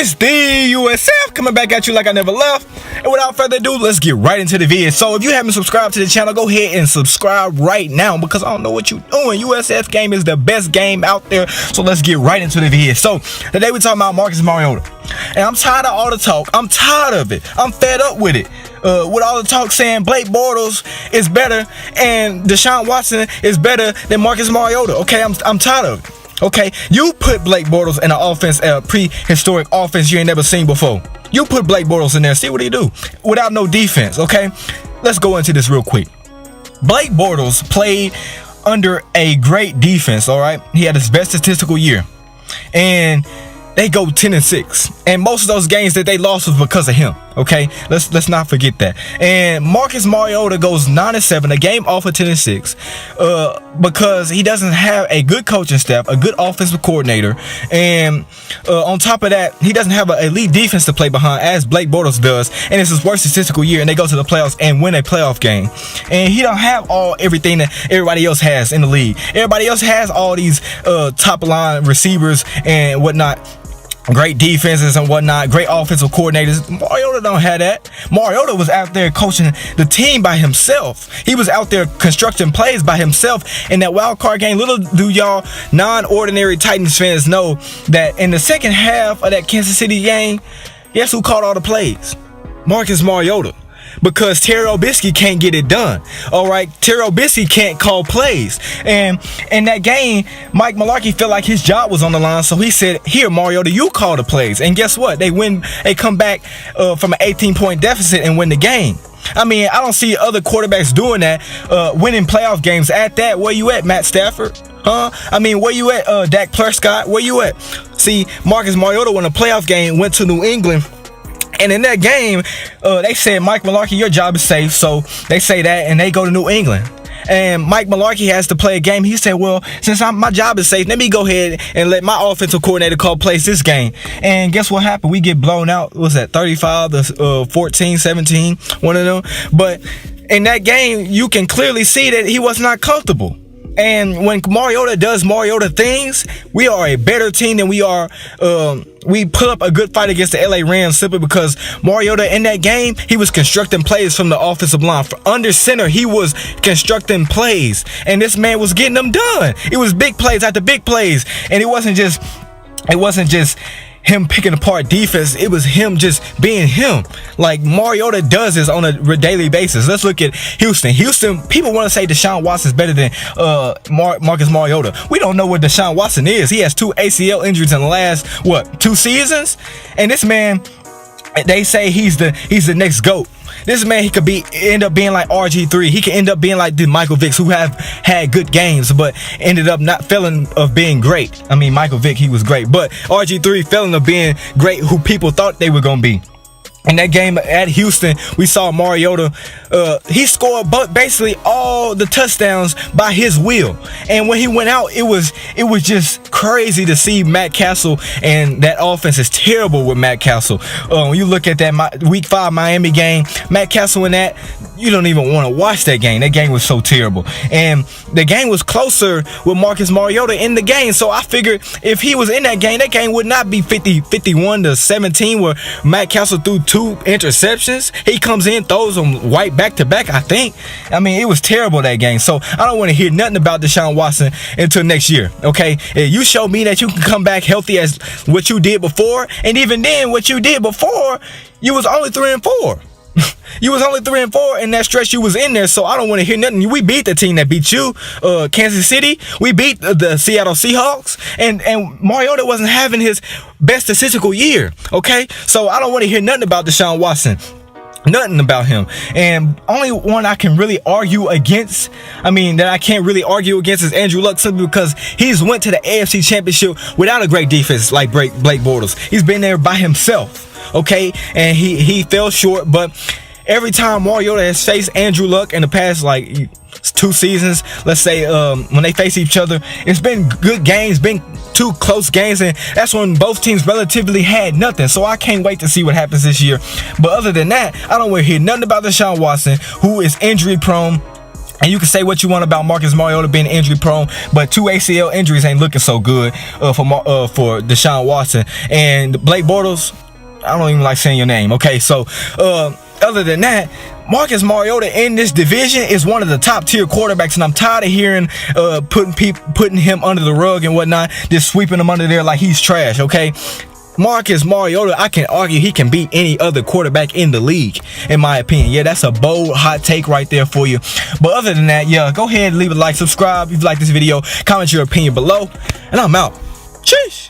It's the USF coming back at you like I never left. And without further ado, let's get right into the video. So if you haven't subscribed to the channel, go ahead and subscribe right now, because I don't know what you're doing. USF game is the best game out there. So let's get right into the video. So today we're talking about Marcus Mariota. And I'm tired of all the talk. I'm tired of it. I'm fed up with it. With all the talk saying Blake Bortles is better and Deshaun Watson is better than Marcus Mariota. Okay, I'm tired of it. Okay, you put Blake Bortles in an offense, a prehistoric offense you ain't never seen before. You put Blake Bortles in there, see what he do without no defense. Okay, let's go into this real quick. Blake Bortles played under a great defense. All right, he had his best statistical year, and they go 10-6, and most of those games that they lost was because of him. Okay, let's not forget that. And Marcus Mariota goes 9-7, a game off of 10-6, because he doesn't have a good coaching staff, a good offensive coordinator, and on top of that, he doesn't have an elite defense to play behind as Blake Bortles does. And it's his worst statistical year, and they go to the playoffs and win a playoff game. And he don't have everything that everybody else has in the league. Everybody else has all these top line receivers and whatnot. Great defenses and whatnot, great offensive coordinators. Mariota don't have that. Mariota was out there coaching the team by himself. He was out there constructing plays by himself in that wild card game. Little do y'all non-ordinary Titans fans know that in the second half of that Kansas City game, guess who caught all the plays? Marcus Mariota. Because Terry Obisky can't get it done. All right, Terry Obisky can't call plays. And in that game, Mike Mularkey felt like his job was on the line, so he said, "Here, Mariota, you call the plays." And guess what? They win. They come back from an 18-point deficit and win the game. I mean, I don't see other quarterbacks doing that, winning playoff games at that. Where you at, Matt Stafford? Huh? I mean, where you at, Dak Prescott? Where you at? See, Marcus Mariota won a playoff game, went to New England. And in that game, they said, Mike Mularkey, your job is safe. So they say that, and they go to New England. And Mike Mularkey has to play a game. He said, well, since my job is safe, let me go ahead and let my offensive coordinator call plays this game. And guess what happened? We get blown out. What's that, 35-14, 17, one of them. But in that game, you can clearly see that he was not comfortable. And when Mariota does Mariota things, we are a better team than we are. We put up a good fight against the LA Rams simply because Mariota in that game, he was constructing plays from the offensive line. For under center, he was constructing plays, and this man was getting them done. It was big plays after big plays, and it wasn't just him picking apart defense. It was him just being him. Like Mariota does this on a daily basis. Let's look at Houston. Houston, people want to say Deshaun Watson is better than Marcus Mariota. We don't know what Deshaun Watson is. He has 2 ACL injuries in the last 2 seasons, and this man, they say he's the next GOAT. This man, he could end up being like RG3. He could end up being like the Michael Vicks, who have had good games, but ended up not failing of being great. I mean, Michael Vick, he was great, but RG3 failing of being great, who people thought they were going to be. In that game at Houston, we saw Mariota. He scored basically all the touchdowns by his will. And when he went out, it was just crazy to see Matt Castle, and that offense is terrible with Matt Castle. When you look at that Week 5 Miami game, Matt Castle in that, you don't even want to watch that game. That game was so terrible. And the game was closer with Marcus Mariota in the game. So I figured if he was in that game would not be 51-17 where Matt Castle threw 2 interceptions. He comes in, throws them right back to back, I think. I mean, it was terrible, that game. So I don't want to hear nothing about Deshaun Watson until next year. Okay, you show me that you can come back healthy as what you did before, and even then, what you did before, you was only 3-4. You was only 3-4 in that stretch you was in there, so I don't want to hear nothing. We beat the team that beat you, Kansas City. We beat the Seattle Seahawks, and Mariota wasn't having his best statistical year, okay? So I don't want to hear nothing about Deshaun Watson. Nothing about him. And only one I can really argue against, that I can't really argue against, is Andrew Luck, simply because he's went to the AFC Championship without a great defense like Blake Bortles. He's been there by himself, okay? And he fell short, but every time Mariota has faced Andrew Luck in the past 2 seasons, let's say, when they face each other, it's been good games, been 2 close games, and that's when both teams relatively had nothing. So I can't wait to see what happens this year. But other than that, I don't want to hear nothing about Deshaun Watson, who is injury prone. And you can say what you want about Marcus Mariota being injury prone, but 2 ACL injuries ain't looking so good for Deshaun Watson. And Blake Bortles, I don't even like saying your name. Okay, so other than that, Marcus Mariota in this division is one of the top tier quarterbacks, and I'm tired of hearing putting him under the rug and whatnot, just sweeping him under there like he's trash. Okay, Marcus Mariota, I can argue he can beat any other quarterback in the league, in my opinion. Yeah, that's a bold, hot take right there for you. But other than that, yeah, go ahead and leave a like, subscribe if you like this video, comment your opinion below, and I'm out. Cheers.